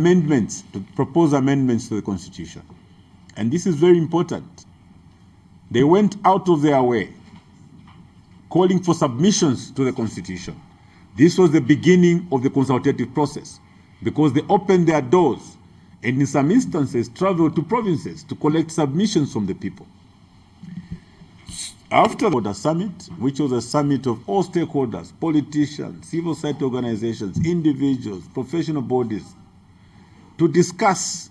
amendments, to propose amendments to the Constitution. And this is very important. They went out of their way, calling for submissions to the Constitution. This was the beginning of the consultative process, because they opened their doors and in some instances traveled to provinces to collect submissions from the people. After the summit, which was a summit of all stakeholders, politicians, civil society organizations, individuals, professional bodies, to discuss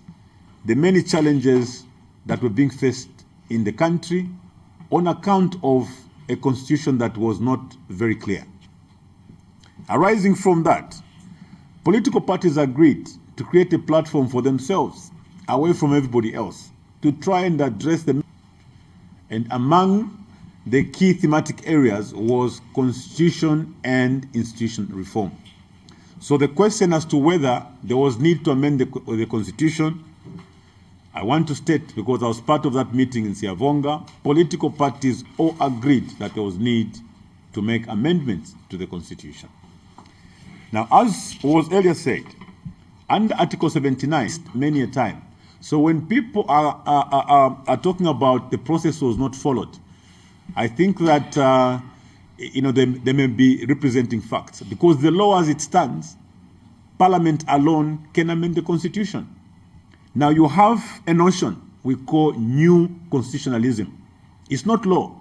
the many challenges that were being faced in the country on account of a constitution that was not very clear. Arising from that, political parties agreed to create a platform for themselves, away from everybody else, to try and address them. And among the key thematic areas was constitution and institution reform. So the question as to whether there was need to amend the constitution, I want to state, because I was part of that meeting in Siavonga, political parties all agreed that there was need to make amendments to the constitution. Now, as was earlier said, under Article 79, many a time. So when people are talking about the process was not followed, I think that they may be representing facts, because the law as it stands, Parliament alone can amend the Constitution. Now you have a notion we call new constitutionalism. It's not law.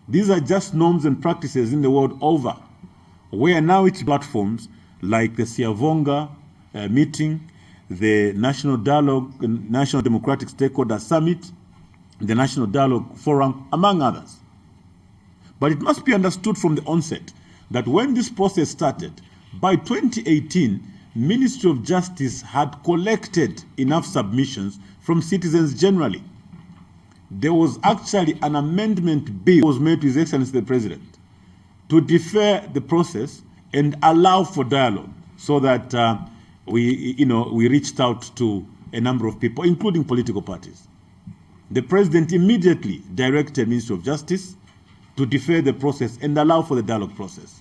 These are just norms and practices in the world over, where now it's platforms like the Siavonga meeting, the National Dialogue, National Democratic Stakeholder Summit, the National Dialogue Forum, among others. But it must be understood from the onset that when this process started, by 2018, Ministry of Justice had collected enough submissions from citizens generally. There was actually an amendment bill that was made to His Excellency the President to defer the process and allow for dialogue, so that we reached out to a number of people, including political parties. The President immediately directed Ministry of Justice to defer the process and allow for the dialogue process.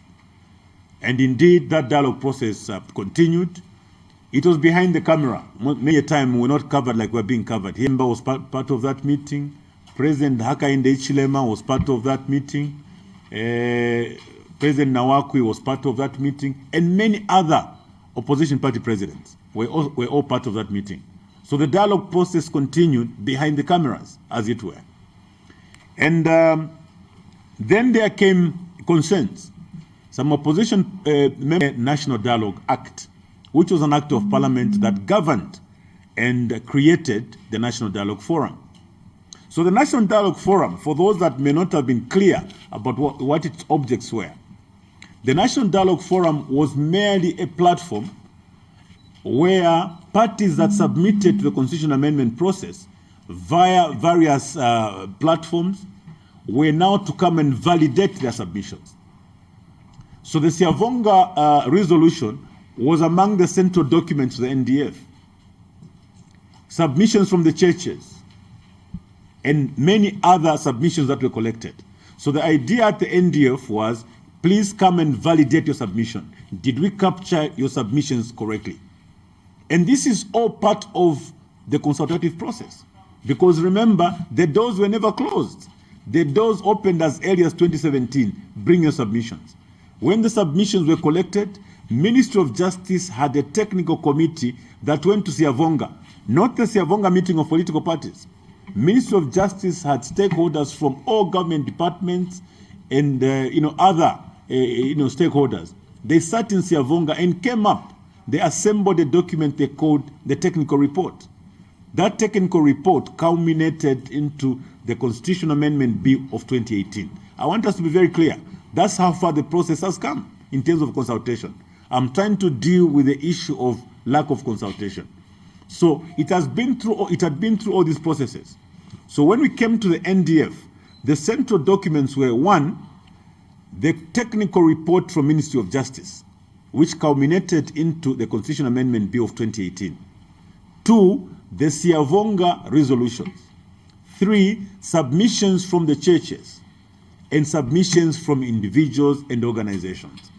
And indeed, that dialogue process continued. It was behind the camera. Many a time we were not covered like we're being covered. Himba was part of that meeting. President Hakainde Hichilema was part of that meeting. President Nawakwi was part of that meeting. And many other opposition party presidents were all part of that meeting. So the dialogue process continued behind the cameras, as it were. And then there came concerns. Some opposition National Dialogue Act, which was an act of parliament that governed and created the National Dialogue Forum. So the National Dialogue Forum, for those that may not have been clear about what its objects were, the National Dialogue Forum was merely a platform where parties that submitted to the constitution amendment process via various platforms were now to come and validate their submissions. So the Siavonga resolution was among the central documents of the NDF. Submissions from the churches and many other submissions that were collected. So the idea at the NDF was, please come and validate your submission. Did we capture your submissions correctly? And this is all part of the consultative process. Because remember, the doors were never closed. The doors opened as early as 2017. Bring your submissions. When the submissions were collected, Ministry of Justice had a technical committee that went to Siavonga, not the Siavonga meeting of political parties. Ministry of Justice had stakeholders from all government departments and other stakeholders. They sat in Siavonga and came up. They assembled a document they called the technical report. That technical report culminated into the Constitutional Amendment Bill of 2018. I want us to be very clear. That's how far the process has come in terms of consultation. I'm trying to deal with the issue of lack of consultation. So it had been through all these processes. So when we came to the NDF, the central documents were: one, the technical report from Ministry of Justice, which culminated into the Constitutional Amendment Bill of 2018. Two, the Siavonga resolutions. Three, submissions from the churches and submissions from individuals and organizations.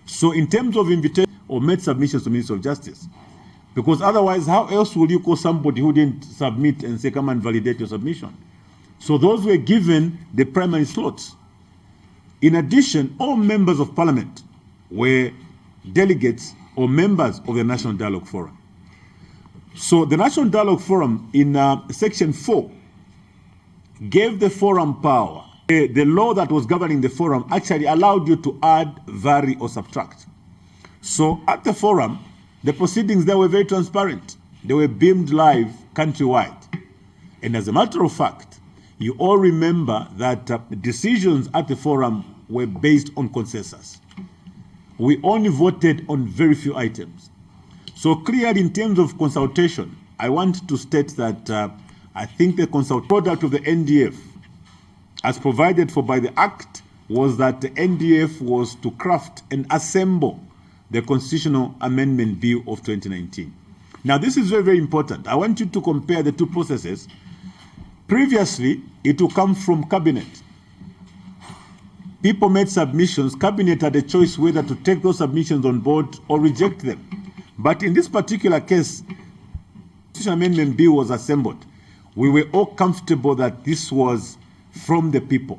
So in terms of invitation or made submissions to Ministry of Justice, Because otherwise, how else will you call somebody who didn't submit and say, come and validate your submission? So those were given the primary slots. In addition, all members of parliament were delegates or members of the National Dialogue Forum. So the National Dialogue Forum in section 4 gave the forum power. The law that was governing the forum actually allowed you to add, vary, or subtract. So at the forum, the proceedings there were very transparent. They were beamed live countrywide. And as a matter of fact, you all remember that decisions at the forum were based on consensus. We only voted on very few items. So clearly, in terms of consultation, I want to state that I think the product of the NDF, as provided for by the Act, was that the NDF was to craft and assemble the Constitutional Amendment Bill of 2019. Now, this is very, very important. I want you to compare the two processes. Previously, it will come from Cabinet. People made submissions. Cabinet had a choice whether to take those submissions on board or reject them. But in this particular case, the Constitutional Amendment Bill was assembled. We were all comfortable that this was from the people.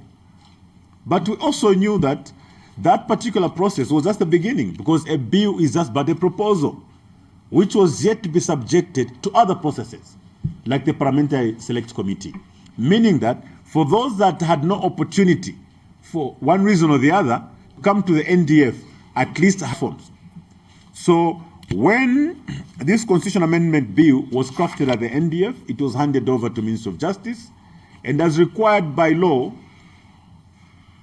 But we also knew that that particular process was just the beginning, because a bill is just but a proposal, which was yet to be subjected to other processes, like the Parliamentary Select Committee. Meaning that for those that had no opportunity, for one reason or the other, to come to the NDF, at least have forms. So when this Constitutional Amendment Bill was crafted at the NDF, it was handed over to Minister of Justice, and as required by law,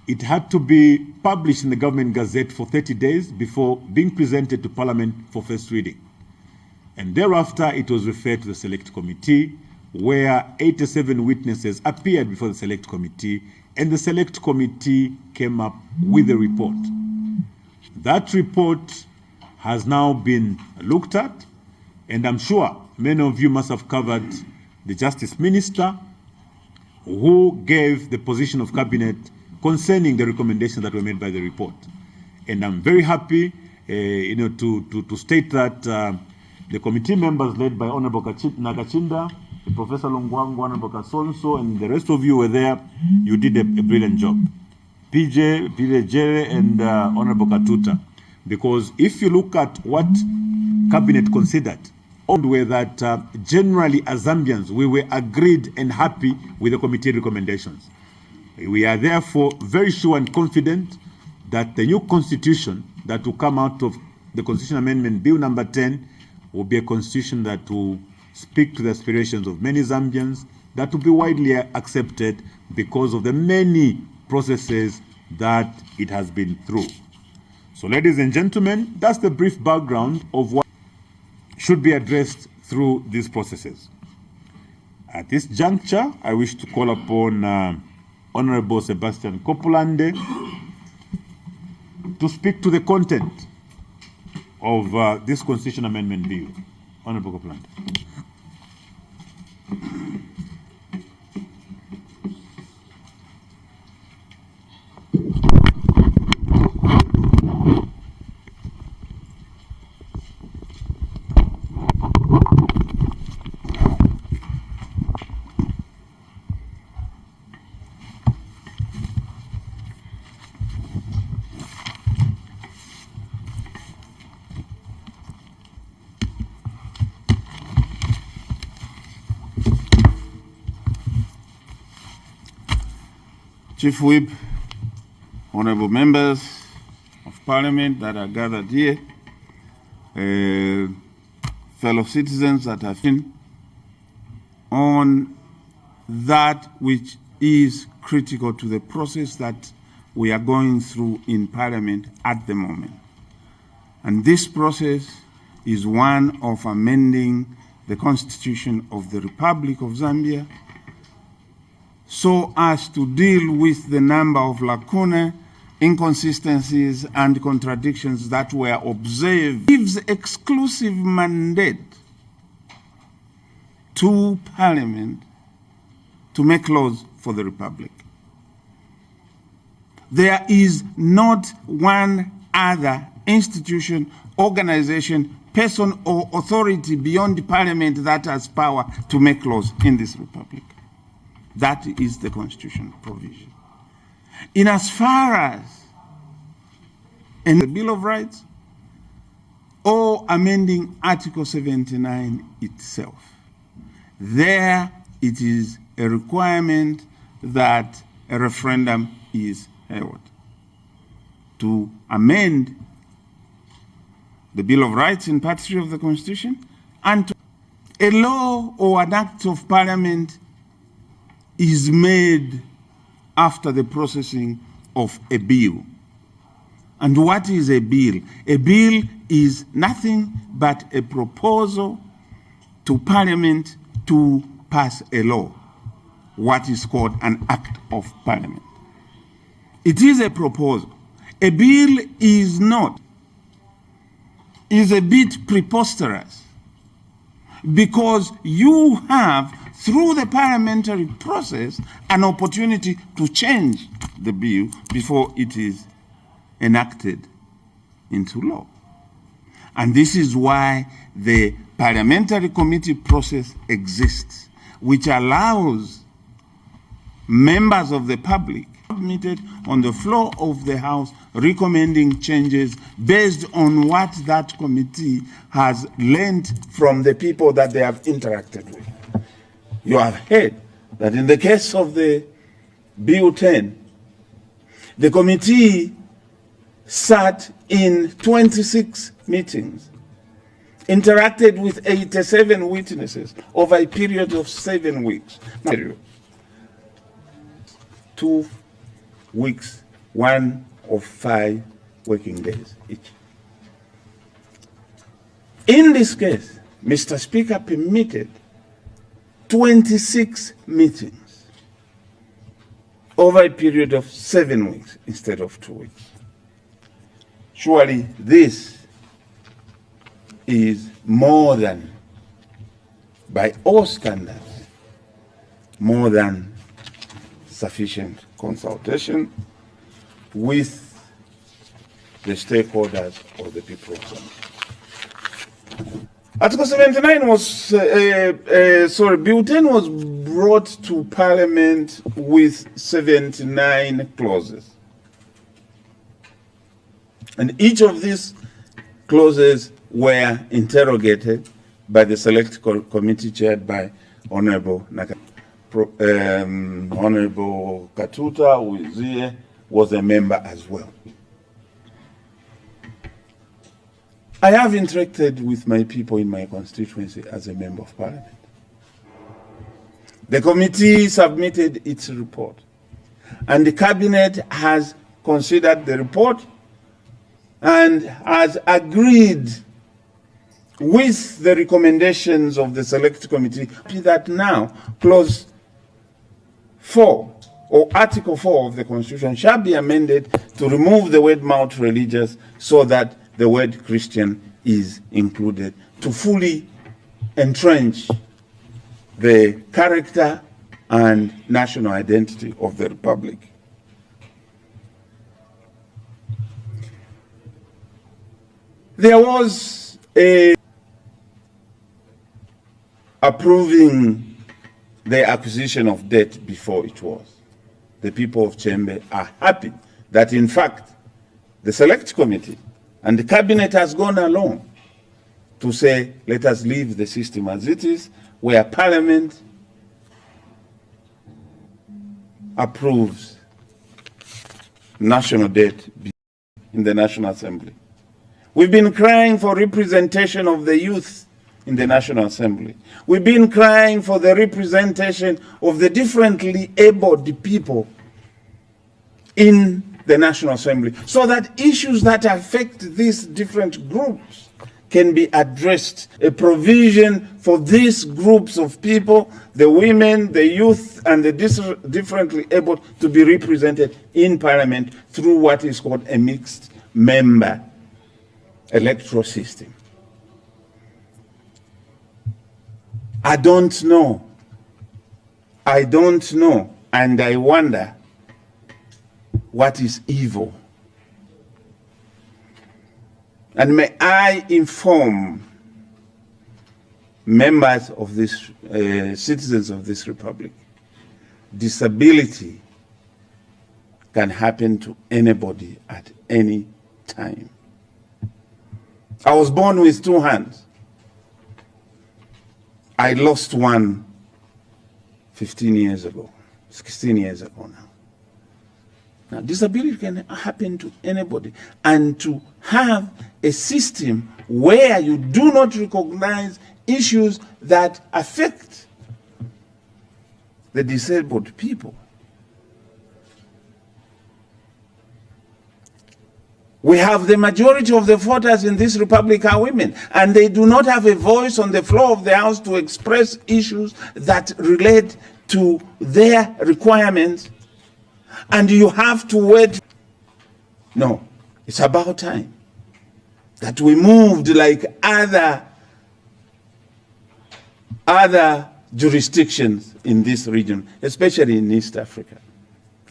it had to be published in the Government Gazette for 30 days before being presented to Parliament for first reading. And thereafter, it was referred to the Select Committee, where 87 witnesses appeared before the Select Committee, and the Select Committee came up with a report. That report has now been looked at, and I'm sure many of you must have covered the Justice Minister, who gave the position of Cabinet concerning the recommendations that were made by the report. And I'm very happy to state that the committee members led by Honorable Nakachinda, Professor Longwango, Honorable Kasonso, and the rest of you were there. You did a brilliant job. PJ Jere, and Honorable Katuta. Because if you look at what Cabinet considered, were that generally as Zambians, we were agreed and happy with the committee recommendations. We are therefore very sure and confident that the new constitution that will come out of the Constitutional Amendment Bill number 10 will be a constitution that will speak to the aspirations of many Zambians, that will be widely accepted because of the many processes that it has been through. So, ladies and gentlemen, that's the brief background of what should be addressed through these processes. At this juncture, I wish to call upon Honorable Sebastian Kopulande to speak to the content of this Constitutional Amendment Bill. Honorable Kopulande. Chief Whip, honorable members of Parliament that are gathered here, fellow citizens that have been on that which is critical to the process that we are going through in Parliament at the moment. And this process is one of amending the Constitution of the Republic of Zambia so as to deal with the number of lacunae, inconsistencies, and contradictions that were observed. It gives exclusive mandate to Parliament to make laws for the Republic. There is not one other institution, organization, person or authority beyond Parliament that has power to make laws in this republic. That is the constitutional provision. In as far as in the Bill of Rights or amending Article 79 itself, there it is a requirement that a referendum is held. To amend the Bill of Rights in Part 3 of the Constitution, and to a law or an act of Parliament is made after the processing of a bill. And what is a bill? A bill is nothing but a proposal to Parliament to pass a law, what is called an act of Parliament. It is a proposal. A bill is not, is a bit preposterous, because you have, through the parliamentary process, an opportunity to change the bill before it is enacted into law. And this is why the parliamentary committee process exists, which allows members of the public submitted on the floor of the House recommending changes based on what that committee has learned from the people that they have interacted with. You have heard that in the case of the Bill 10, the committee sat in 26 meetings, interacted with 87 witnesses over a period of 7 weeks. 2 weeks, 1 of 5 working days each. In this case, Mr. Speaker permitted 26 meetings over a period of 7 weeks instead of 2 weeks. Surely this is more than, by all standards, more than sufficient consultation with the stakeholders of the people of Zambia. Article 79 was, Bill 10 was brought to Parliament with 79 clauses. And each of these clauses were interrogated by the Select Committee chaired by Honorable Naka. Honorable Katuta, who is here, was a member as well. I have interacted with my people in my constituency as a member of Parliament. The committee submitted its report, and the Cabinet has considered the report and has agreed with the recommendations of the Select Committee that now Clause 4 or Article 4 of the Constitution shall be amended to remove the word Mount religious so that the word Christian is included, to fully entrench the character and national identity of the Republic. There was a approving the acquisition of debt before it was. The people of Chembe are happy that, in fact, the Select Committee and the Cabinet has gone along to say, let us leave the system as it is, where Parliament approves national debt in the National Assembly. We've been crying for representation of the youth in the National Assembly. We've been crying for the representation of the differently abled people in the National Assembly, so that issues that affect these different groups can be addressed. A provision for these groups of people, the women, the youth, and the differently able, to be represented in Parliament through what is called a mixed member electoral system. I don't know, and I wonder what is evil And may I inform members of this, citizens of this republic, disability can happen to anybody at any time. I was born with 2 hands. I lost one 15 years ago, 16 years ago now. Now, disability can happen to anybody, and to have a system where you do not recognize issues that affect the disabled people. We have the majority of the voters in this republic are women, and they do not have a voice on the floor of the House to express issues that relate to their requirements, and you have to wait. No, it's about time that we moved like other jurisdictions in this region, especially in East Africa.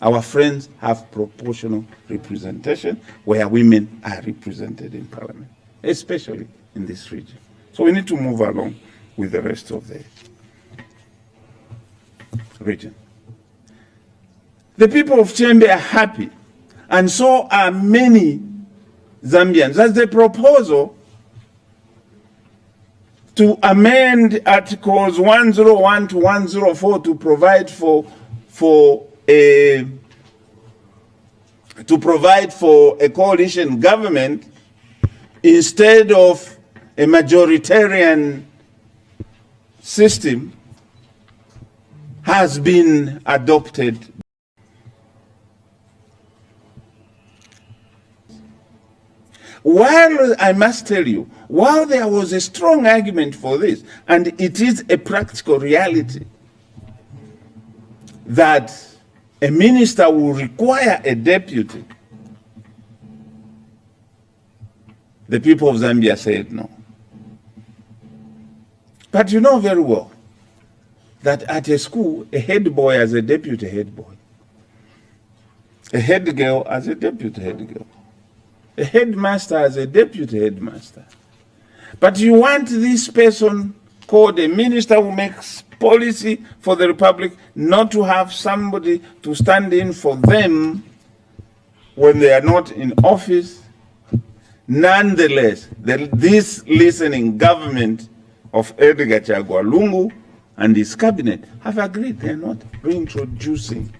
Our friends have proportional representation where women are represented in parliament, especially in this region. So we need to move along with the rest of the region. The people of Chembe are happy, and so are many Zambians. That's the proposal to amend Articles 101 to 104 to provide for a coalition government instead of a majoritarian system has been adopted. While I must tell you, while there was a strong argument for this, and it is a practical reality that a minister will require a deputy, the people of Zambia said no. But you know very well that at a school, a head boy has a deputy head boy, a head girl has a deputy head girl, a headmaster has a deputy headmaster. But you want this person called a minister who makes policy for the republic not to have somebody to stand in for them when they are not in office. Nonetheless, this listening government of Edgar Chagwa Lungu and his cabinet have agreed they are not reintroducing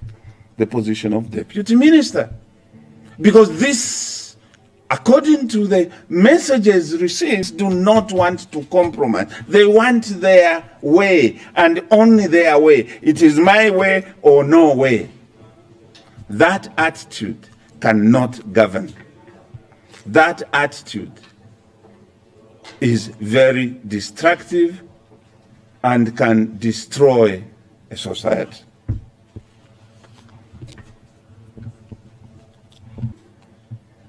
the position of deputy minister, because this, according to the messages received, do not want to compromise. They want their way, and only their way. It is my way or no way. That attitude cannot govern. That attitude is very destructive and can destroy a society.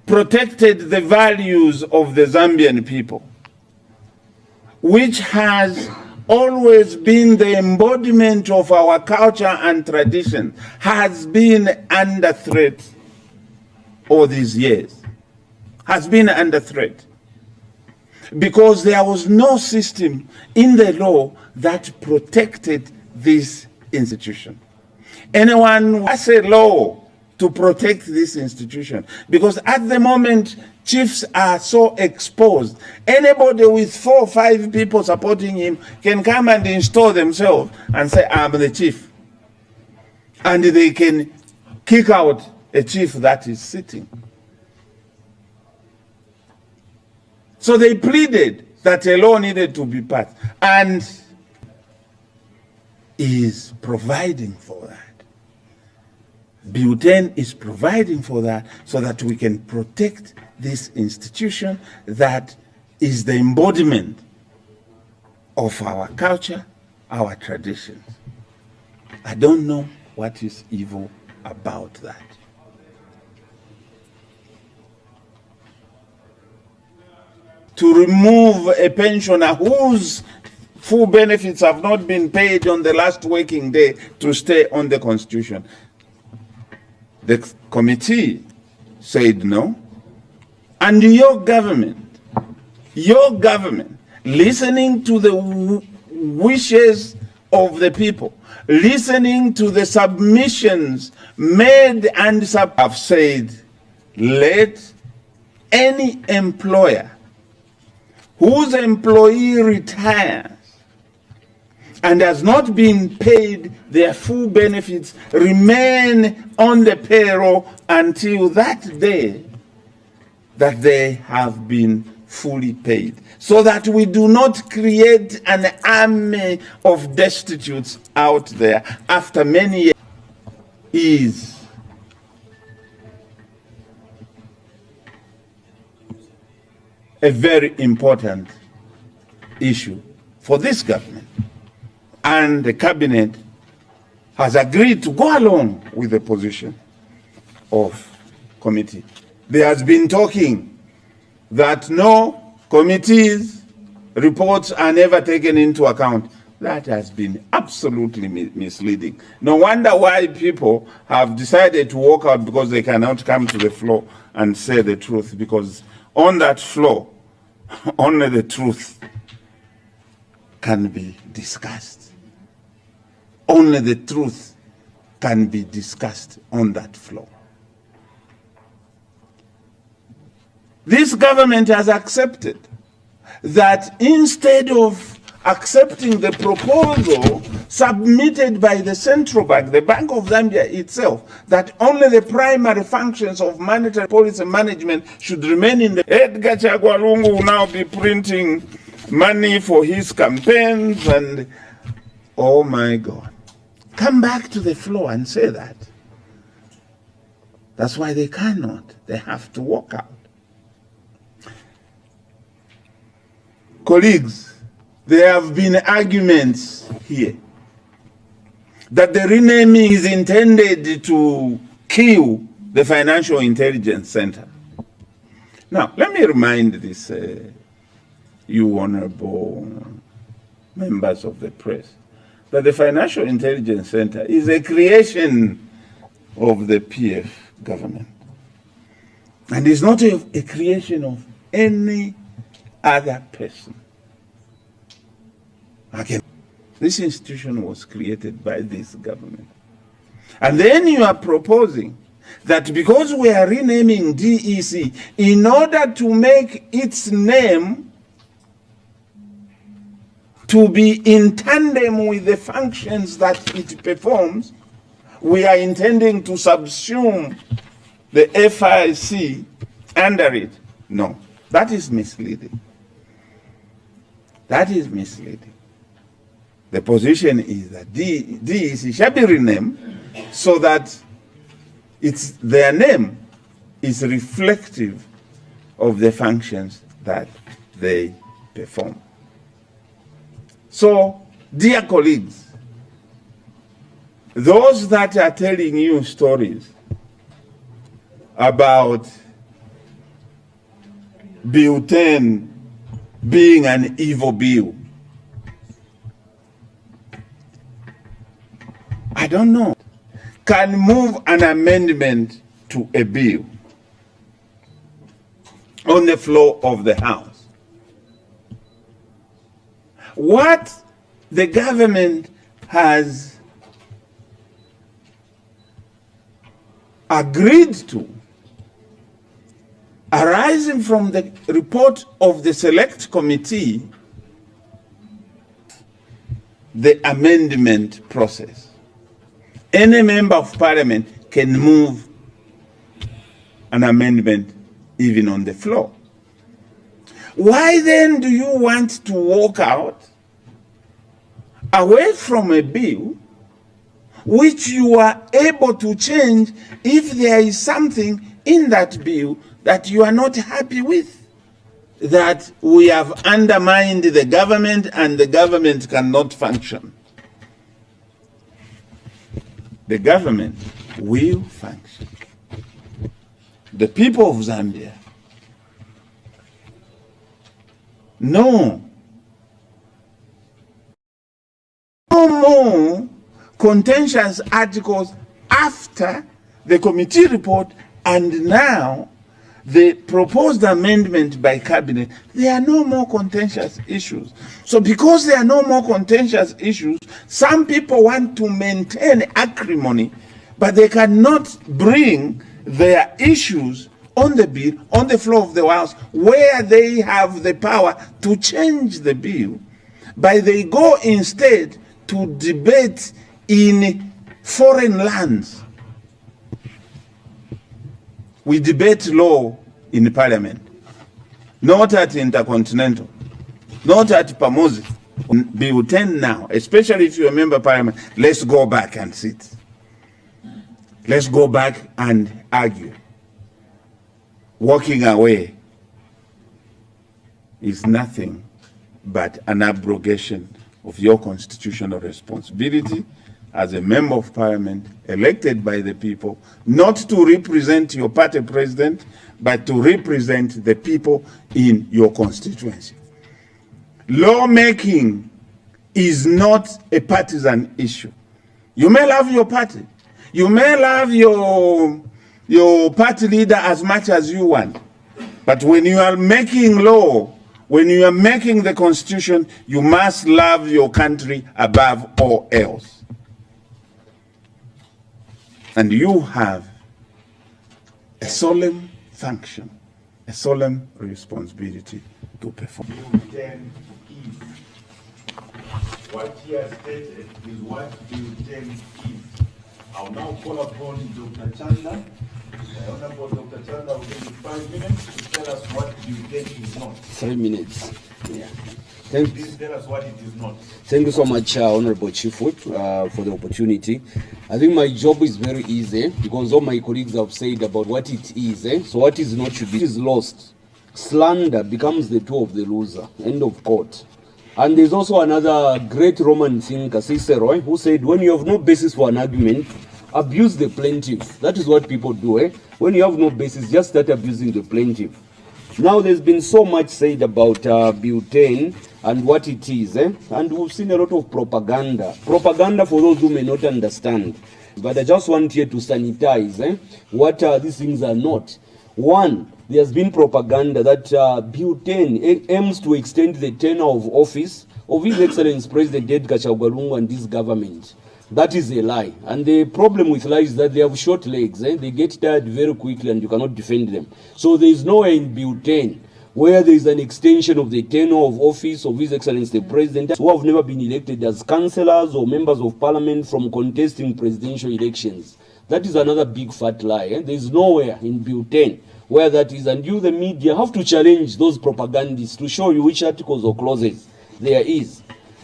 Protected the values of the Zambian people, which has always been the embodiment of our culture and tradition, has been under threat all these years, has been under threat, because there was no system in the law that protected this institution. Anyone who has a law to protect this institution, because at the moment chiefs are so exposed. Anybody with 4 or 5 people supporting him can come and install themselves and say, I'm the chief, and they can kick out a chief that is sitting. So they pleaded that a law needed to be passed, and is providing for that. Buten is providing for that so that we can protect this institution that is the embodiment of our culture, our traditions. I don't know what is evil about that. To remove a pensioner whose full benefits have not been paid on the last working day to stay on the Constitution. The committee said no, and your government your government, listening to the wishes of the people, listening to the submissions made and have said, let any employer whose employee retires and has not been paid their full benefits remain on the payroll until that day that they have been fully paid, so that we do not create an army of destitutes out there after many years, is a very important issue for this government. And the cabinet has agreed to go along with the position of committee. There has been talking that no committees' reports are never taken into account. That has been absolutely misleading. No wonder why people have decided to walk out, because they cannot come to the floor and say the truth, because on that floor, only the truth can be discussed. Only the truth can be discussed on that floor. This government has accepted that instead of accepting the proposal submitted by the central bank, the Bank of Zambia itself, that only the primary functions of monetary policy management should remain in the... Edgar Chagwa Lungu will now be printing money for his campaigns and... Oh my God. Come back to the floor and say that. That's why they cannot. They have to walk out. Colleagues, there have been arguments here that the renaming is intended to kill the Financial Intelligence Center. Now, let me remind this, you honorable members of the press, that the Financial Intelligence Center is a creation of the PF government. And it's not a creation of any other person. Again, this institution was created by this government. And then you are proposing that because we are renaming DEC, in order to make its name to be in tandem with the functions that it performs, we are intending to subsume the FIC under it. No, that is misleading. That is misleading. The position is that DEC shall be renamed so that their name is reflective of the functions that they perform. So, dear colleagues, those that are telling you stories about Bill 10 being an evil bill, I don't know, can move an amendment to a bill on the floor of the House. What the government has agreed to, arising from the report of the Select Committee, the amendment process. Any member of parliament can move an amendment even on the floor. Why then do you want to walk out away from a bill which you are able to change if there is something in that bill that you are not happy with? That we have undermined the government and the government cannot function. The government will function. The people of Zambia no more contentious articles after the committee report, and now the proposed amendment by cabinet, there are no more contentious issues. So because there are no more contentious issues, some people want to maintain acrimony, but they cannot bring their issues on the bill, on the floor of the House, where they have the power to change the bill. But they go instead to debate in foreign lands. We debate law in parliament, not at Intercontinental, not at Pamosi. Bill 10 now, especially if you remember parliament, let's go back and sit. Let's go back and argue. Walking away is nothing but an abrogation of your constitutional responsibility as a member of parliament elected by the people, not to represent your party president, but to represent the people in your constituency. Lawmaking is not a partisan issue. You may love your party. You may love your party leader as much as you want. But when you are making law, when you are making the constitution, you must love your country above all else. And you have a solemn function, a solemn responsibility to perform. What he has stated is what Bill 10 is. I'll now call upon Dr. Chanda. Honorable Dr. Chanda will give you 5 minutes to tell us what Bill 10 is not. 3 minutes. Yeah. Please tell us what it is not. Thank you so much, Honorable Chief Whip, for the opportunity. I think my job is very easy because all my colleagues have said about what it is. So what is not should be is lost. Slander becomes the tool of the loser. End of quote. And there's also another great Roman thinker, Cicero, who said, when you have no basis for an argument, abuse the plaintiff. That is what people do. When you have no basis, just start abusing the plaintiff. Now, there's been so much said about Bill 10 and what it is, and we've seen a lot of propaganda. Propaganda for those who may not understand. But I just want here to sanitize what these things are not. One, there's been propaganda that Bill 10 aims to extend the tenure of office of His Excellency President Edgar Chagwa Lungu and this government. That is a lie. And the problem with lies is that they have short legs. They get tired very quickly and you cannot defend them. So there is nowhere in Bill 10 where there is an extension of the tenure of office of His Excellency the President who have never been elected as councillors or members of parliament from contesting presidential elections. That is another big fat lie. There is nowhere in Bill 10 where that is. And you, the media, have to challenge those propagandists to show you which articles or clauses there is.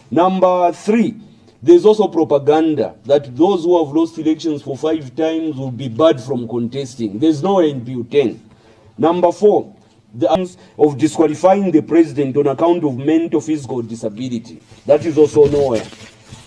Number 3. There's also propaganda that those who have lost elections for 5 times will be barred from contesting. There's nowhere in Bill 10. Number 4, the aims of disqualifying the president on account of mental physical disability. That is also nowhere.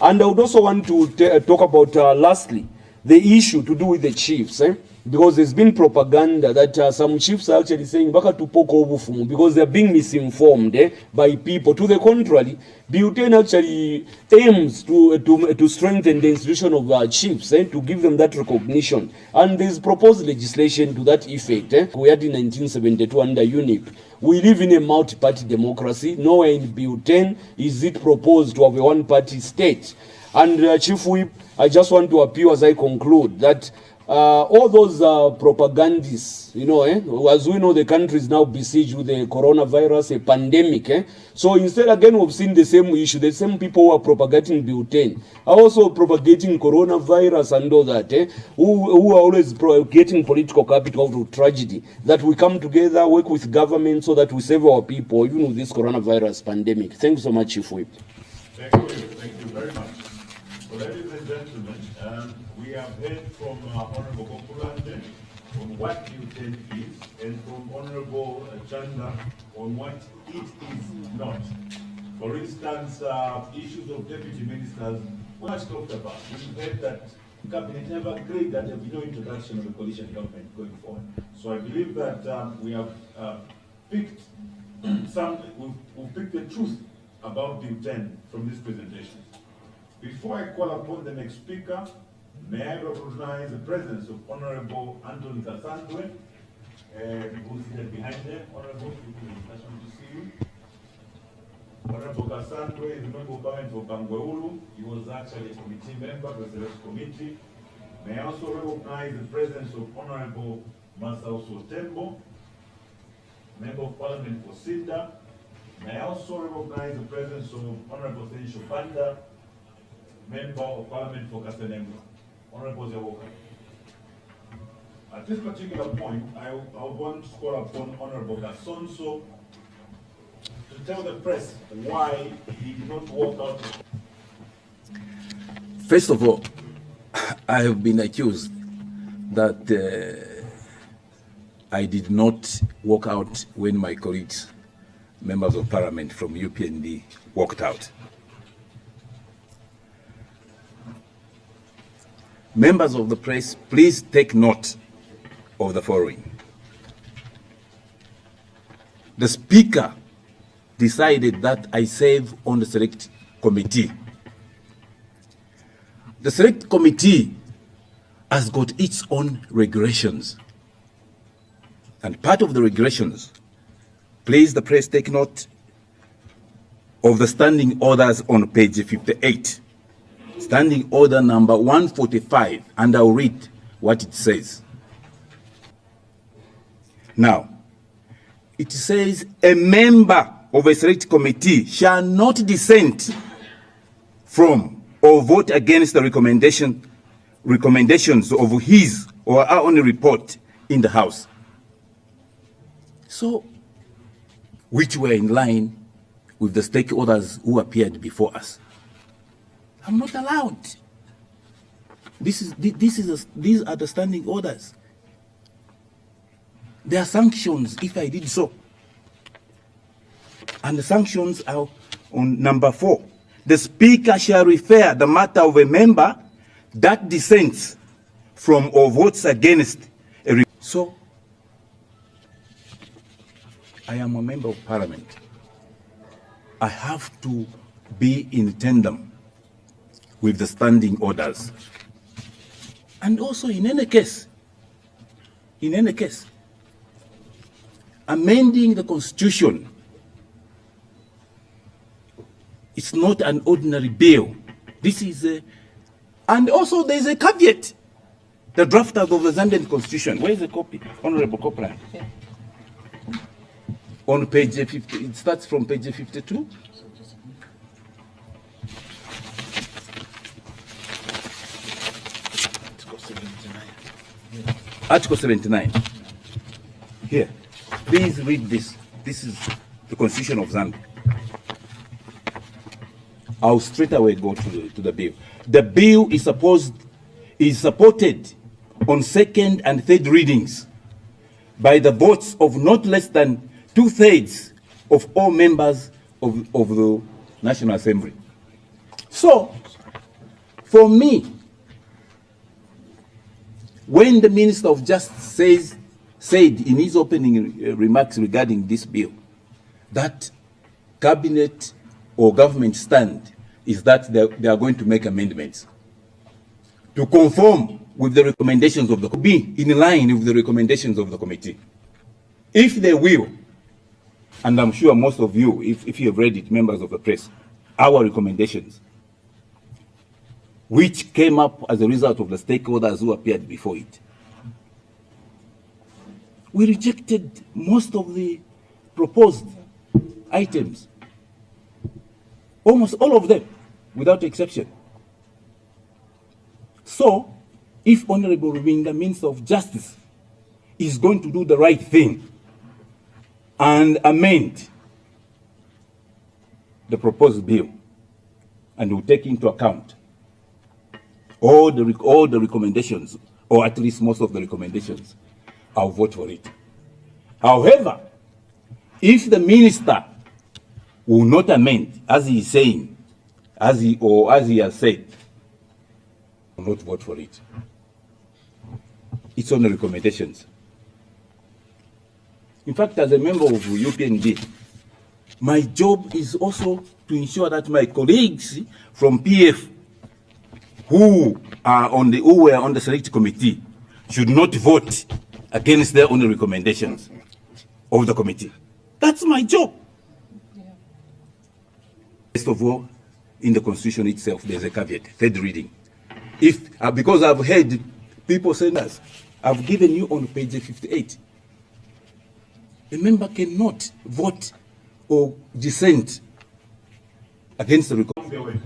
And I would also want to talk about, lastly, the issue to do with the chiefs. Because there's been propaganda that some chiefs are actually saying baka tupoko obufumu because they're being misinformed by people. To the contrary, Bill 10 actually aims to strengthen the institution of chiefs, to give them that recognition. And there's proposed legislation to that effect. We had in 1972 under UNIP. We live in a multi-party democracy. Nowhere in Bill 10 is it proposed to have a one-party state. And Chief Whip, I just want to appeal as I conclude that all those propagandists, as we know, the country is now besieged with the coronavirus, a pandemic. So instead, again, we've seen the same issue. The same people who are propagating Bill 10 are also propagating coronavirus and all that, who are always getting political capital out of tragedy. That we come together, work with government so that we save our people, even with this coronavirus pandemic. Thank you so much, Chief Whip. Thank you very much. So, ladies and gentlemen, we have heard from Honorable Kokulande on what Bill 10 is, and from Honorable Chanda on what it is not. For instance, issues of deputy ministers, much talked about. We've heard that Cabinet have agreed that there will be no introduction of a coalition government going forward. So I believe that we have picked we've picked the truth about Bill 10 from this presentation. Before I call upon the next speaker, may I recognize the presence of Honorable Anthony Kasandwe, People seated behind them. Honorable, people in discussion to see you. Honorable Kasandwe is a member of parliament for Bangweulu. He was actually a committee member of the select committee. May I also recognize the presence of Honorable Masauso Tembo, member of parliament for Sinda. May I also recognize the presence of Honorable Senisho Panda, member of parliament for Kasenengo. Honorable Zawoka. At this particular point, I want to call upon Honorable Gasonso to tell the press why he did not walk out. First of all, I have been accused that I did not walk out when my colleagues, members of parliament from UPND, walked out. Members of the press, please take note of the following. The Speaker decided that I serve on the Select Committee. The Select Committee has got its own regulations. And part of the regulations, please the press take note of the standing orders on page 58. Standing order number 145, and I'll read what it says. Now, it says a member of a select committee shall not dissent from or vote against the recommendations of his or her own report in the House. So, which were in line with the stakeholders who appeared before us. I'm not allowed. These are the standing orders. There are sanctions if I did so. And the sanctions are on number 4. The Speaker shall refer the matter of a member that dissents from or votes against a So, I am a member of parliament. I have to be in tandem with the standing orders. And also in any case, amending the Constitution, it's not an ordinary bill. This is a, and also there's a caveat. The drafters of the Zambian Constitution, where is the copy? Honorable Copeland. Yeah. On page 50, it starts from page 52. Article 79. Here, please read this. This is the Constitution of Zambia. I'll straight away go to the bill. The bill is supported on second and third readings by the votes of not less than 2/3 of all members of the National Assembly. So, for me, when the Minister of Justice said in his opening remarks regarding this bill that cabinet or government stand is that they are going to make amendments to conform with the recommendations of the be in line with the recommendations of the committee. If they will, and I'm sure most of you, if you have read it, members of the press, our recommendations, which came up as a result of the stakeholders who appeared before it. We rejected most of the proposed items, almost all of them, without exception. So, if Honorable Rubinga, Minister of Justice, is going to do the right thing and amend the proposed bill, and will take into account all the recommendations, or at least most of the recommendations, I'll vote for it. However, if the minister will not amend, as he is saying, as he has said, I will not vote for it. It's on the recommendations. In fact, as a member of UPND, my job is also to ensure that my colleagues from PF who were on the select committee should not vote against their own recommendations of the committee. That's my job. First of all, in the Constitution itself, there's a caveat, third reading. If, because I've heard people saying that, I've given you on page 58. A member cannot vote or dissent against the recommendation.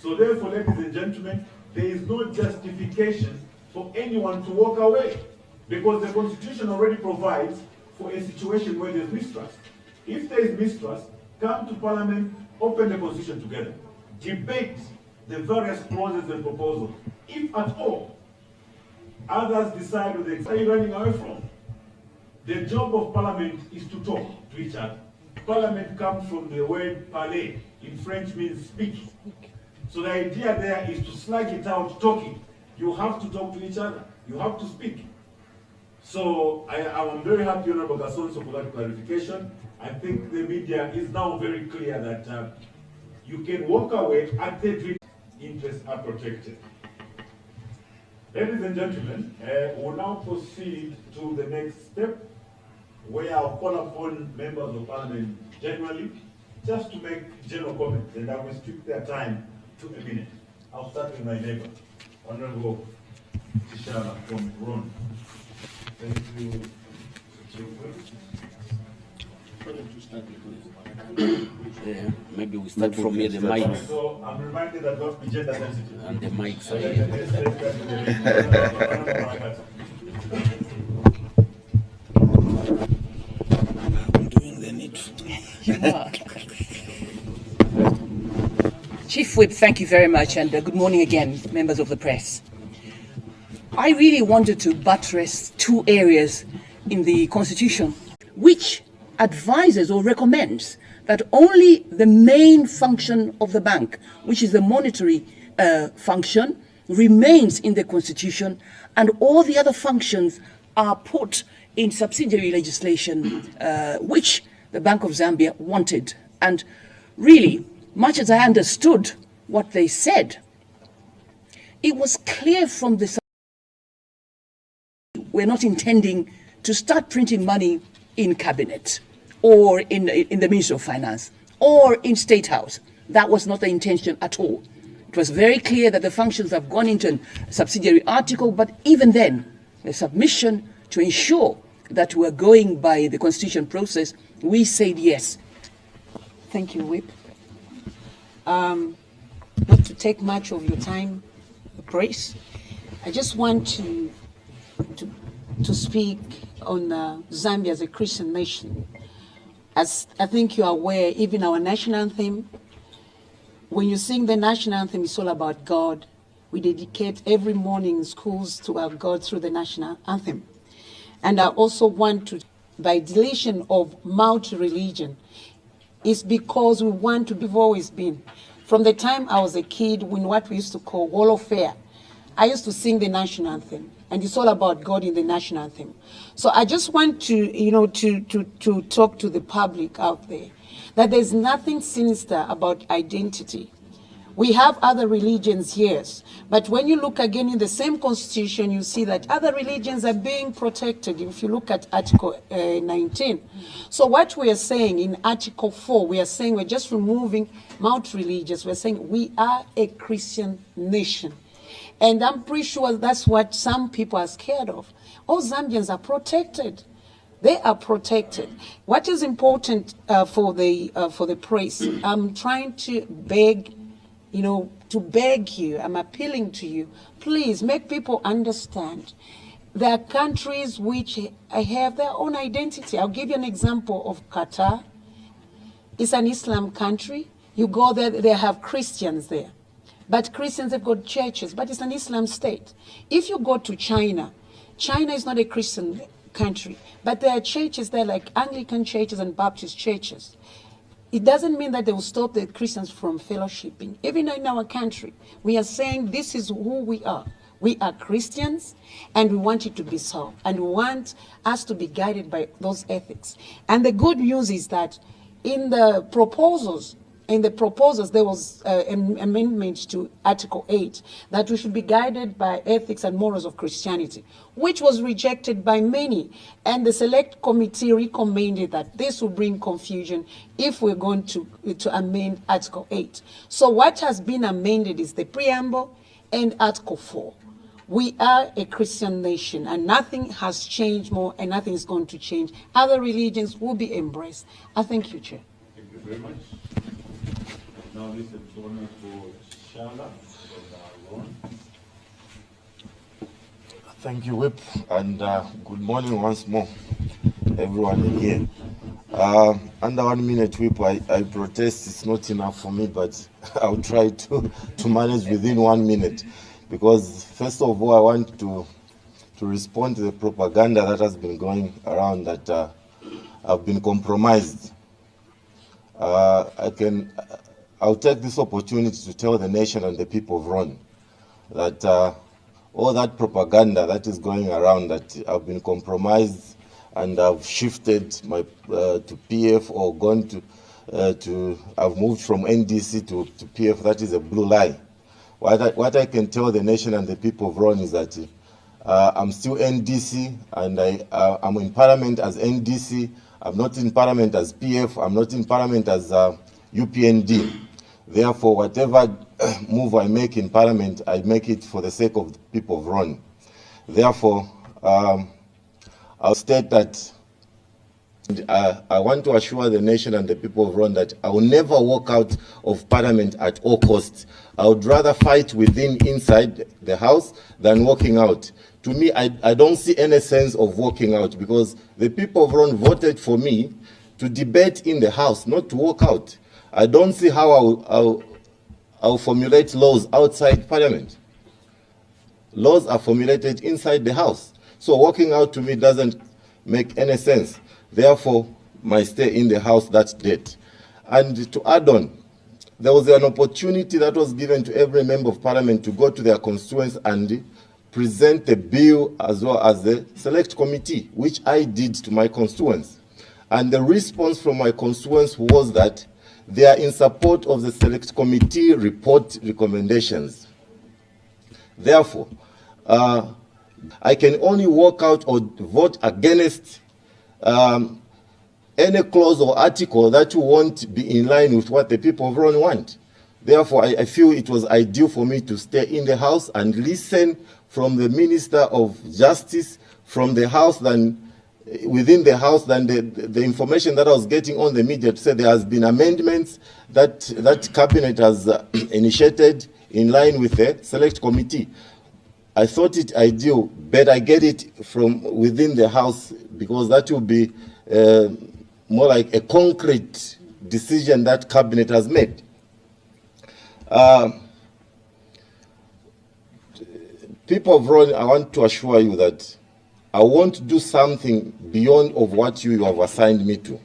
So therefore, ladies and gentlemen, there is no justification for anyone to walk away, because the Constitution already provides for a situation where there's mistrust. If there is mistrust, come to Parliament, open the Constitution together, debate the various clauses and proposals. If at all, others decide where are you running away from? The job of Parliament is to talk to each other. Parliament comes from the word parler. In French means speak. So the idea there is to slug it out talking. You have to talk to each other. You have to speak. So I am very happy, Honorable Gasonso, for that clarification. I think the media is now very clear that you can walk away at the interests are protected. Ladies and gentlemen, we'll now proceed to the next step, where I'll call upon members of Parliament generally just to make general comments, and I will restrict their time to a minute. I'll start with my neighbor, Honorable Tishara from Ron. Thank you. Yeah, maybe we start from here, the mics. So I'm reminded that not be gender sensitive. And the mics are here. I'm doing the needful. You are. Chief Whip, thank you very much, and good morning again, members of the press. I really wanted to buttress two areas in the Constitution which advises or recommends that only the main function of the bank, which is the monetary function, remains in the Constitution, and all the other functions are put in subsidiary legislation, which the Bank of Zambia wanted. And really, much as I understood what they said, it was clear from the we're not intending to start printing money in cabinet or in the Ministry of Finance or in State House. That was not the intention at all. It was very clear that the functions have gone into a subsidiary article, but even then, the submission to ensure that we're going by the constitution process, we said yes. Thank you, Whip. Not to take much of your time, Grace, I just want to speak on Zambia as a Christian nation. As I think you are aware, even our national anthem, when you sing the national anthem, it's all about God. We dedicate every morning in schools to our God through the national anthem. And I also want to, by deletion of multi-religion, is because we want to be, we've always been. From the time I was a kid, in what we used to call Wall of Fare, I used to sing the national anthem, and it's all about God in the national anthem. So I just want to, to talk to the public out there that there's nothing sinister about identity. We have other religions, yes, but when you look again in the same constitution, you see that other religions are being protected. If you look at Article 19. So what we are saying in Article 4, we are saying we're just removing multi-religious. We're saying we are a Christian nation. And I'm pretty sure that's what some people are scared of. All Zambians are protected. They are protected. What is important for the press, I'm trying to beg, to beg you, I'm appealing to you, please make people understand. There are countries which have their own identity. I'll give you an example of Qatar. It's an Islam country. You go there, they have Christians there. But Christians have got churches, but it's an Islam state. If you go to China, China is not a Christian country, but there are churches there like Anglican churches and Baptist churches. It doesn't mean that they will stop the Christians from fellowshipping. Even in our country, we are saying this is who we are. We are Christians, and we want it to be so. And we want us to be guided by those ethics. And the good news is that in the proposals in the proposals, there was an amendment to Article 8 that we should be guided by ethics and morals of Christianity, which was rejected by many. And the Select Committee recommended that this will bring confusion if we're going to amend Article 8. So what has been amended is the preamble and Article 4. We are a Christian nation, and nothing has changed more, and nothing is going to change. Other religions will be embraced. I thank you, Chair. Thank you very much. Now listen to Honorable Shala from Lawn. Thank you, Whip, and good morning once more, everyone in here. Under 1 minute, Whip, I protest it's not enough for me, but I'll try to manage within 1 minute. Because first of all, I want to respond to the propaganda that has been going around that I've been compromised. I'll take this opportunity to tell the nation and the people of Ron that all that propaganda that is going around that I've been compromised and I've shifted my to PF or gone to I've moved from NDC to PF, that is a blue lie. What I can tell the nation and the people of Ron is that I'm still NDC, and I'm in Parliament as NDC. I'm not in Parliament as PF. I'm not in Parliament as UPND. Therefore, whatever move I make in Parliament, I make it for the sake of the people of Ron. Therefore, I'll state that I want to assure the nation and the people of Ron that I will never walk out of Parliament at all costs. I would rather fight inside the House than walking out. To me, I don't see any sense of walking out, because the people of Ron voted for me to debate in the House, not to walk out. I don't see how I'll formulate laws outside Parliament. Laws are formulated inside the House. So walking out to me doesn't make any sense. Therefore, my stay in the House that date. And to add on, there was an opportunity that was given to every member of Parliament to go to their constituents and present the bill as well as the Select Committee, which I did to my constituents. And the response from my constituents was that they are in support of the Select Committee report recommendations. Therefore, I can only walk out or vote against any clause or article that won't be in line with what the people of Ron want. Therefore, I feel it was ideal for me to stay in the House and listen from the Minister of Justice, from the House, within the House, than the information that I was getting on the media to say there has been amendments that Cabinet has initiated in line with the Select Committee. I thought it ideal, but I get it from within the House, because that will be more like a concrete decision that Cabinet has made. People of Ron, I want to assure you that I won't do something beyond of what you have assigned me to.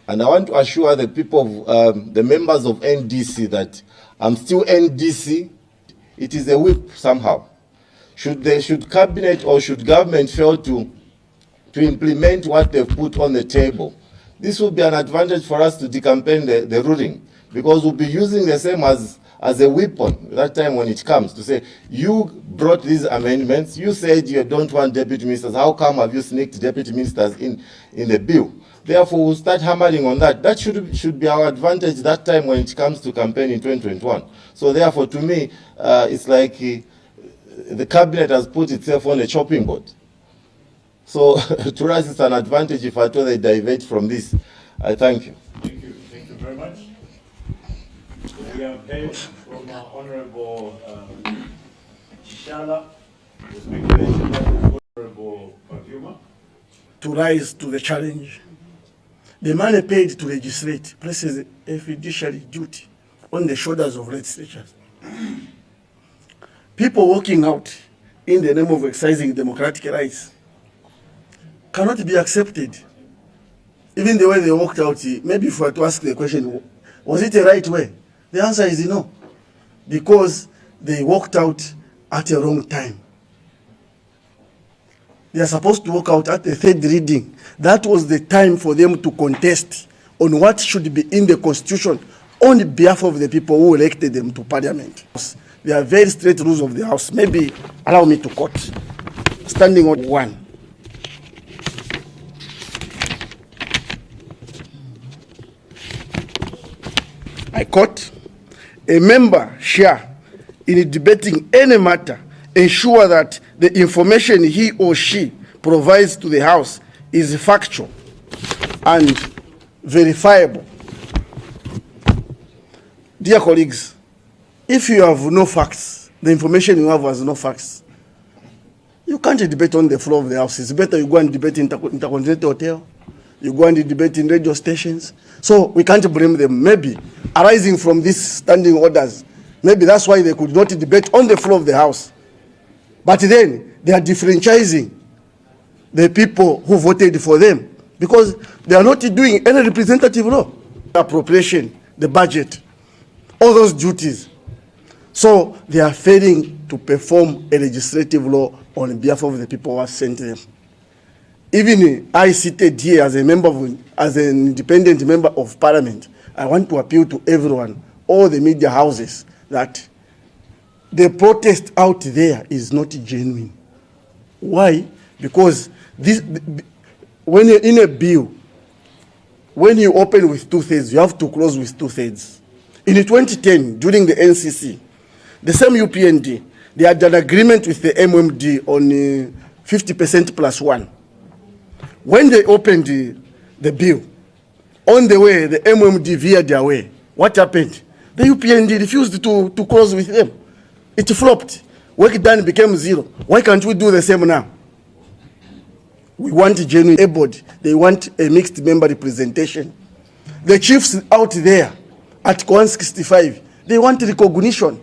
And I want to assure the people of the members of NDC that I'm still NDC. It is a whip somehow. Should Cabinet or should government fail to implement what they've put on the table, this will be an advantage for us to decampaign the ruling, because we'll be using the same as a weapon that time when it comes to say, you brought these amendments, you said you don't want deputy ministers, how come have you sneaked deputy ministers in the bill? Therefore, we'll start hammering on that. That should be our advantage that time when it comes to campaign in 2021. So therefore, to me, it's like the Cabinet has put itself on a chopping board. So to us, it's an advantage if at all they divert from this. I thank you. Thank you. Thank you very much. We have heard from Honorable Shala, the speculation that is Honorable Pavuma. To rise to the challenge. The money paid to legislate places a fiduciary duty on the shoulders of legislatures. People walking out in the name of exercising democratic rights cannot be accepted. Even the way they walked out, maybe if we were to ask the question, was it the right way? The answer is no, because they walked out at a wrong time. They are supposed to walk out at the third reading. That was the time for them to contest on what should be in the constitution on behalf of the people who elected them to parliament. There are very strict rules of the House. Maybe allow me to quote, standing on one. I quote, a member shall, in debating any matter, ensure that the information he or she provides to the House is factual and verifiable. Dear colleagues, if you have no facts, the information you have has no facts, you can't debate on the floor of the House. It's better you go and debate in Intercontinental Hotel, you go and debate in radio stations. So we can't blame them. Maybe arising from these standing orders, maybe that's why they could not debate on the floor of the House. But then they are differentializing the people who voted for them because they are not doing any representative law. Appropriation, the budget, all those duties. So they are failing to perform a legislative law on behalf of the people who have sent them. Even I seated here as a member as an independent member of parliament, I want to appeal to everyone, all the media houses, that the protest out there is not genuine. Why? Because this, when you're in a bill, when you open with 2/3, you have to close with 2/3. In 2010, during the NCC, the same UPND, they had an agreement with the MMD on 50% plus 1. When they opened the bill, on the way, the MMD veered their way. What happened? The UPND refused to close with them. It flopped. Work done became 0. Why can't we do the same now? We want a genuine board. They want a mixed member representation. The chiefs out there at 165, they want recognition.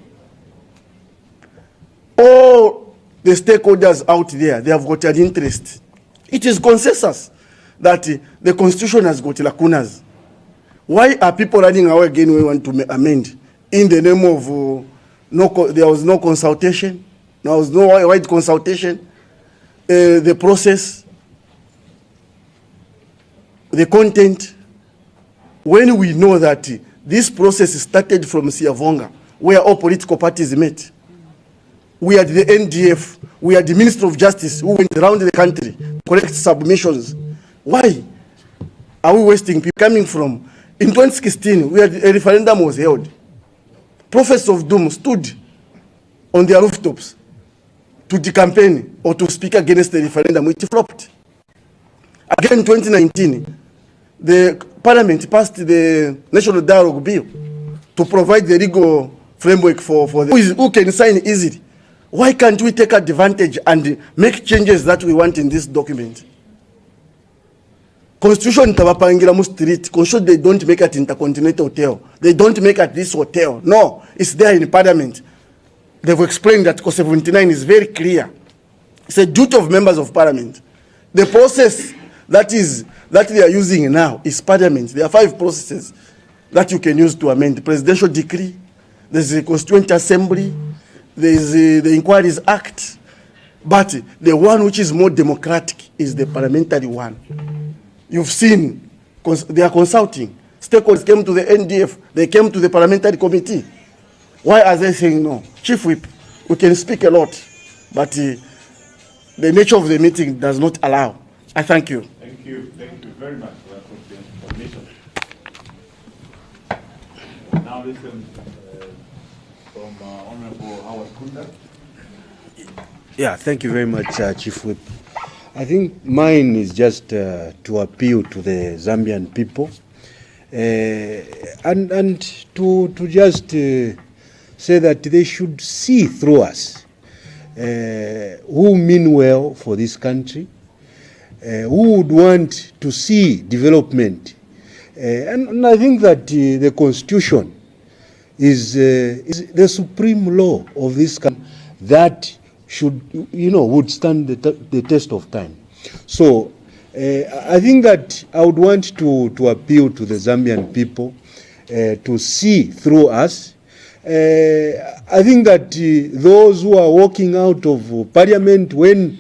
All the stakeholders out there, they have got an interest. It is consensus that the constitution has got lacunas. Why are people running away again when we want to amend? In the name of there was no consultation, there was no wide consultation, the process, the content. When we know that this process started from Siavonga, where all political parties met. We had the NDF, we had the Minister of Justice who went around the country to collect submissions. Why are we wasting people coming from? In 2016, we had a referendum was held. Prophets of doom stood on their rooftops to campaign or to speak against the referendum, which flopped. Again, in 2019, the Parliament passed the National Dialogue Bill to provide the legal framework for who can sign easily. Why can't we take advantage and make changes that we want in this document? Constitution tabapangira mu street. Constitution, they don't make it Intercontinental Hotel. They don't make it this hotel. No, it's there in Parliament. They've explained that Article 79 is very clear. It's a duty of members of Parliament. The process that they are using now is Parliament. There are 5 processes that you can use to amend. The Presidential Decree, there's the Constituent Assembly, there's the Inquiries Act, but the one which is more democratic is the parliamentary one. You've seen, they are consulting. Stakeholders came to the NDF, they came to the parliamentary committee. Why are they saying no? Chief Whip, we can speak a lot, but the nature of the meeting does not allow. I thank you. Thank you very much for that information. Now listen from Honorable Howard Kunda. Yeah, thank you very much, Chief Whip. I think mine is just to appeal to the Zambian people and to just say that they should see through us who mean well for this country, who would want to see development. And I think that the Constitution is the supreme law of this country that should, would stand the test of time. So I think that I would want to appeal to the Zambian people to see through us. I think that those who are walking out of Parliament when,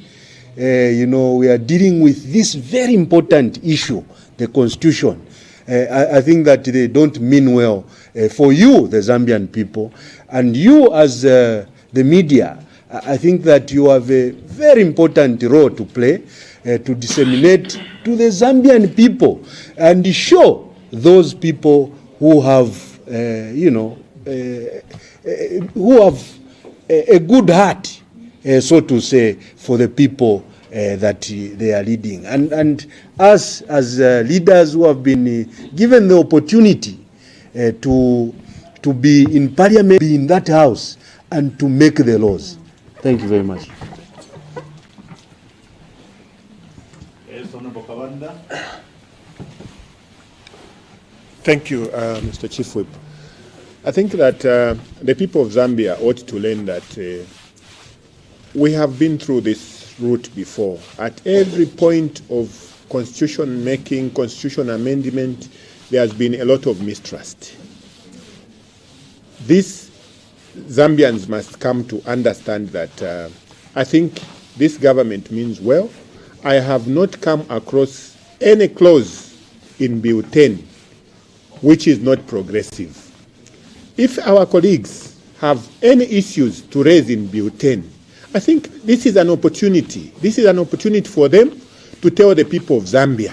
we are dealing with this very important issue, the Constitution, I think that they don't mean well for you, the Zambian people. And you as the media, I think that you have a very important role to play to disseminate to the Zambian people and show those people who have, who have a good heart, so to say, for the people that they are leading. And us as leaders who have been given the opportunity to be in parliament, be in that house, and to make the laws. Thank you very much. Yes, Honorable Kawanda. Thank you, Mr. Chief Whip. I think that the people of Zambia ought to learn that we have been through this route before. At every point of constitution making, constitution amendment, there has been a lot of mistrust. These Zambians must come to understand that I think this government means well. I have not come across any clause in Bill 10 which is not progressive. If our colleagues have any issues to raise in Bill 10, I think this is an opportunity. This is an opportunity for them to tell the people of Zambia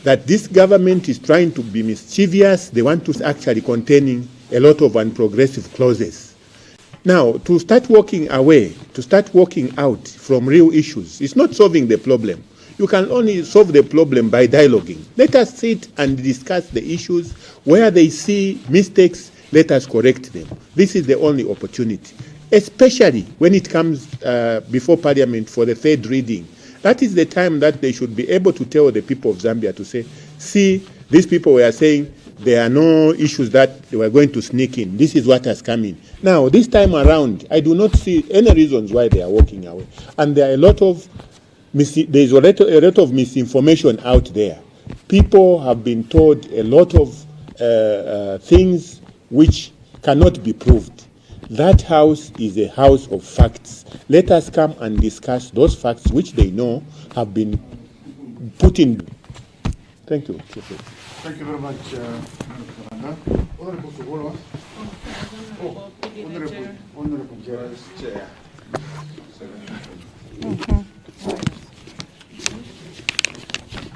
that this government is trying to be mischievous. They want to actually containing a lot of unprogressive clauses. Now, to start walking away, to start walking out from real issues, it's not solving the problem. You can only solve the problem by dialoguing. Let us sit and discuss the issues. Where they see mistakes, let us correct them. This is the only opportunity, especially when it comes before Parliament for the third reading. That is the time that they should be able to tell the people of Zambia to say, see, these people were saying there are no issues that they were going to sneak in. This is what has come in. Now, this time around, I do not see any reasons why they are walking away. And there are a lot of misinformation out there. People have been told a lot of things which cannot be proved. That house is a house of facts. Let us come and discuss those facts which they know have been put in. Thank you. Thank you very much, Commander. Honorable Sugoro. Honorable Chair.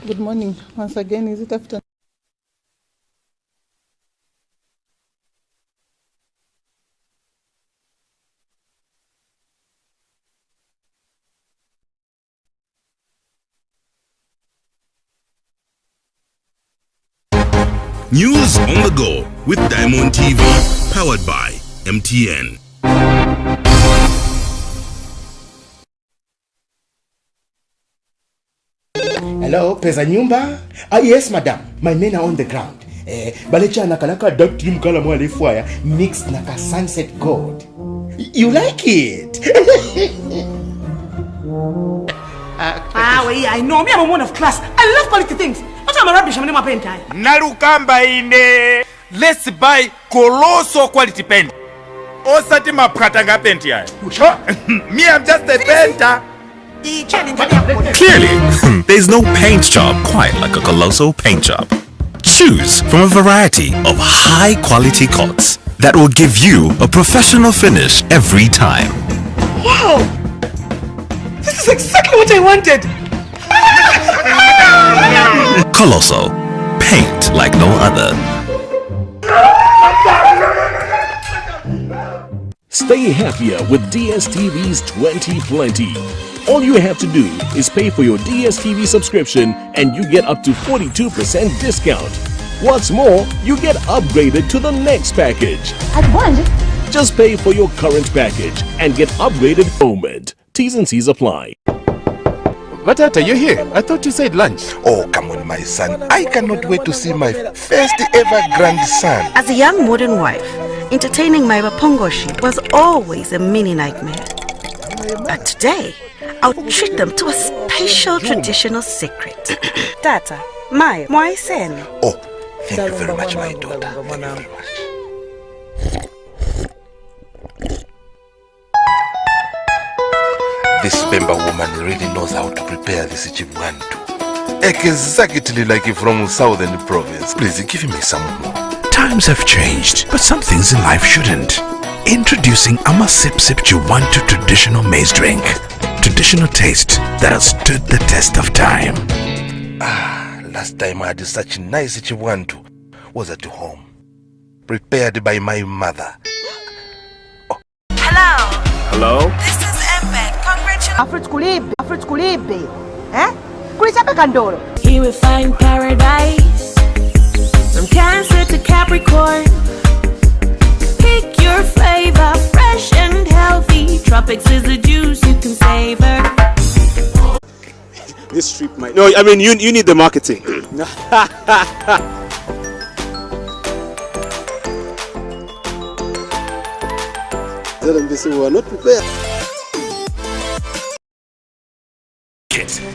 Good morning. Once again, is it after? News on the go with Diamond TV, powered by MTN. Hello, pesa nyumba? Yes, madam. My men are on the ground. Balecha nakalaka dark team kala mwale fire mixed na ka sunset gold. You like it? Wait, I know. Me, I'm a woman of class. I love quality things. I'm a rubbish. I'm a pen tie. Narukamba ine. Let's buy colossal quality pen. Osati mapratanga pen tie. Me, I'm just a painter. Clearly, there's no paint job quite like a colossal paint job. Choose from a variety of high-quality coats that will give you a professional finish every time. Wow! This is exactly what I wanted! Colossal. Paint like no other. Stay happier with DSTV's 2020. All you have to do is pay for your DSTV subscription and you get up to 42% discount. What's more, you get upgraded to the next package. At once? Just pay for your current package and get upgraded moment. T's and C's apply. Batata, you're here. I thought you said lunch. Oh, come on, my son. I cannot wait to see my first ever grandson. As a young modern wife, entertaining my Wapongoshi was always a mini nightmare. But today, I'll treat them to a special traditional secret. Tata, Maya, Moisen. Oh, thank you very much, my daughter. Thank you very much. This Bemba woman really knows how to prepare this chibwantu. exactly like from southern province. Please give me some more. Times have changed, but some things in life shouldn't. Introducing Ama Sip Sip Chiwantu traditional maize drink. Traditional taste that has stood the test of time. Last time I had such nice Chiwantu was at home, prepared by my mother. Hello. Hello? This is Mbed. Congratulations. Afrit kulibe. Eh? Kulichapa kandolo. Here we find paradise. From Cancer to Capricorn. Pick your flavor, fresh and healthy. Tropics is the juice you can savor. This trip might... No, I mean, you need the marketing. Tell them this, we are not prepared.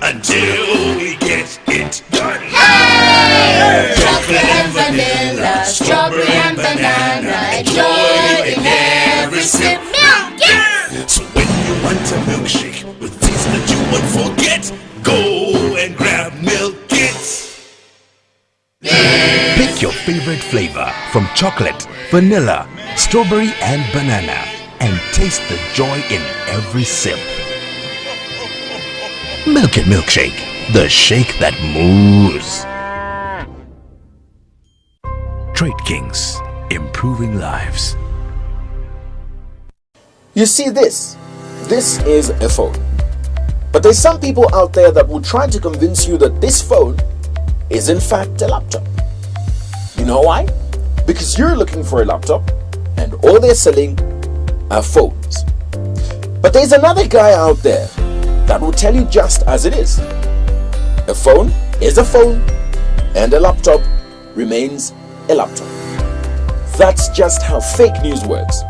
Until we get it done. Hey! Chocolate and vanilla, strawberry and banana, joy in every sip. Milk it! So when you want a milkshake with taste that you won't forget, go and grab Milk It. Pick your favorite flavor from chocolate, vanilla, strawberry and banana and taste the joy in every sip. Milk It Milkshake, the shake that moves. Trade Kings, improving lives. You see this is a phone. But there's some people out there that will try to convince you that this phone is in fact a laptop. You know why? Because you're looking for a laptop and all they're selling are phones. But there's another guy out there that will tell you just as it is. A phone is a phone and a laptop remains a laptop. That's just how fake news works.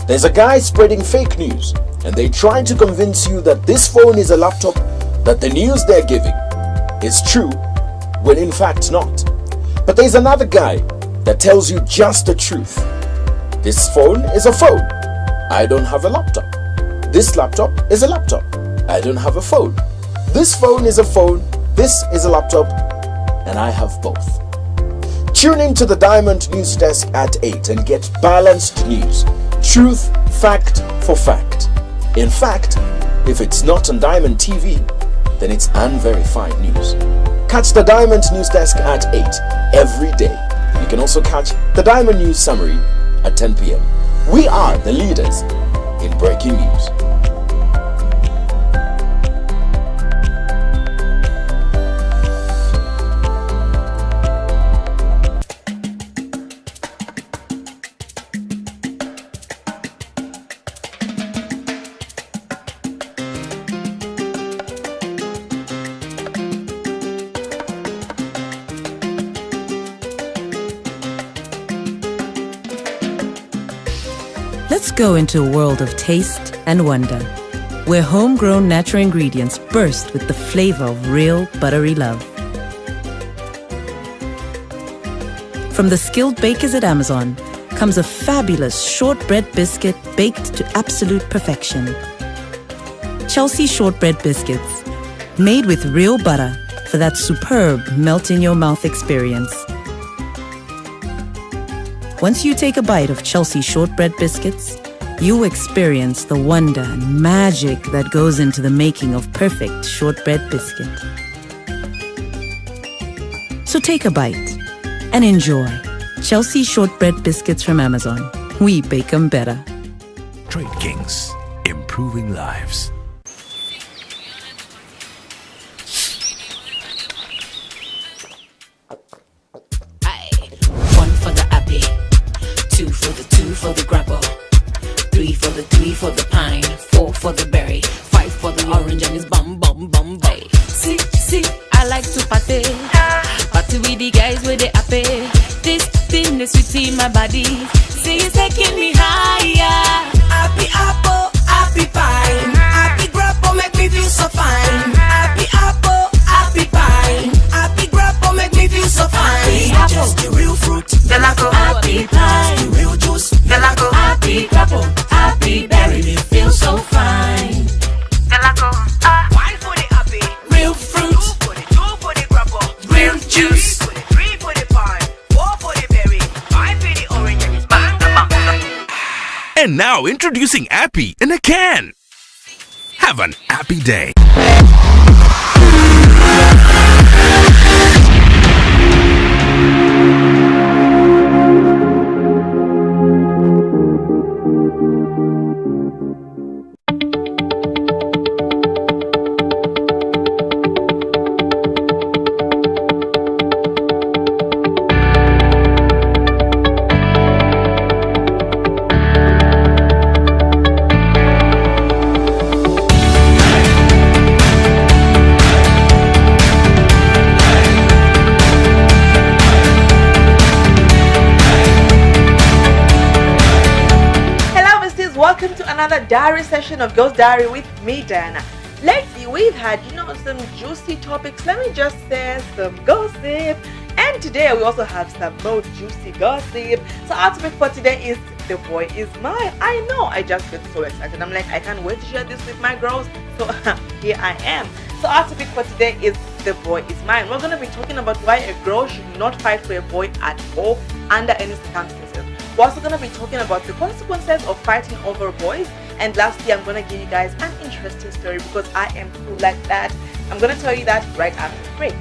There's a guy spreading fake news and they try to convince you that this phone is a laptop, that the news they're giving is true when in fact not. But there's another guy that tells you just the truth. This phone is a phone. I don't have a laptop. This laptop is a laptop. I don't have a phone. This phone is a phone. This is a laptop. And I have both. Tune in to the Diamond News Desk at 8 and get balanced news. Truth, fact for fact. In fact, if it's not on Diamond TV, then it's unverified news. Catch the Diamond News Desk at 8 every day. You can also catch the Diamond News Summary at 10 p.m. We are the leaders in breaking news. Let's go into a world of taste and wonder, where homegrown natural ingredients burst with the flavor of real buttery love. From the skilled bakers at Amazon comes a fabulous shortbread biscuit baked to absolute perfection. Chelsea Shortbread Biscuits, made with real butter for that superb melt-in-your-mouth experience. Once you take a bite of Chelsea Shortbread Biscuits, you experience the wonder and magic that goes into the making of perfect shortbread biscuit. So take a bite and enjoy Chelsea Shortbread Biscuits from Amazon. We bake them better. Trade Kings, improving lives. For the grapple, 3 for the pine, 4 for the berry, 5 for the orange and it's bum bum bum bay. See, I like to party with the guys with the happy. This thing is sweet in my body, see it's taking me higher. Happy apple, happy pine, happy grapple make me feel so fine. Happy apple, happy pine, happy grapple make me feel so fine. Just the real fruit, the lack of happy pine, the real juice. Delaco, happy couple, happy berry, me feel so fine. Delaco, wine for the happy, real fruit, 2 for the Now introducing Appy in a can. Have an happy day. Welcome to another diary session of Ghost Diary with me, Diana. Lately, we've had, some juicy topics. Let me just say some gossip. And today, we also have some more juicy gossip. So our topic for today is The Boy Is Mine. I know, I just get so excited. I'm like, I can't wait to share this with my girls. So here I am. So our topic for today is The Boy Is Mine. We're going to be talking about why a girl should not fight for a boy at all under any circumstances. We're also going to be talking about the consequences of fighting over boys. And lastly, I'm going to give you guys an interesting story because I am cool like that. I'm going to tell you that right after the break.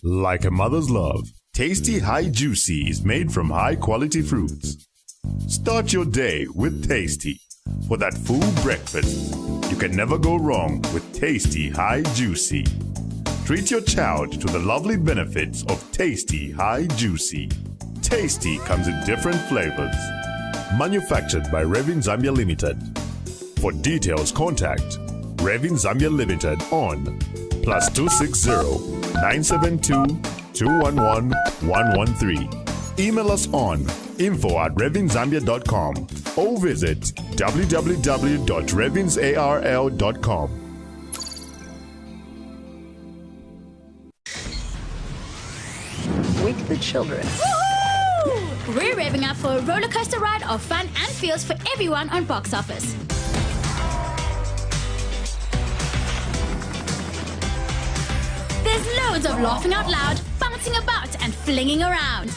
Like a mother's love, Tasty High Juicy is made from high-quality fruits. Start your day with Tasty. For that full breakfast, you can never go wrong with Tasty High Juicy. Treat your child to the lovely benefits of Tasty High Juicy. Tasty comes in different flavors. Manufactured by Revin Zambia Limited. For details, contact Revin Zambia Limited on +260 972 211 113. Email us on info@revinzambia.com or visit www.revinsarl.com. With the children. Woo-hoo! We're revving up for a roller coaster ride of fun and feels for everyone on Box Office. There's loads of laughing out loud, bouncing about, and flinging around.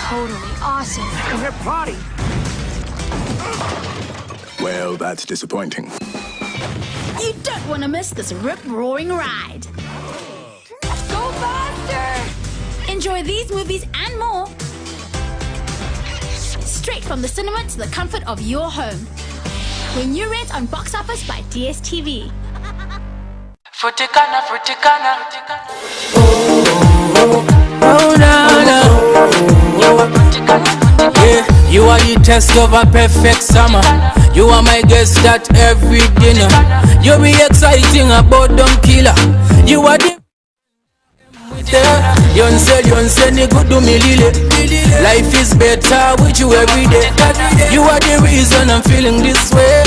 Totally awesome. And her party. Well, that's disappointing. You don't want to miss this rip-roaring ride. Go faster! Enjoy these movies and more straight from the cinema to the comfort of your home. When you rent on Box Office by DSTV. Fruticana, fruticana. Yeah, you are the test of a perfect summer. You are my guest at every dinner. You be exciting about them killer. You are the Yonse ni good to me lily. Life is better with you every day. You are the reason I'm feeling this way.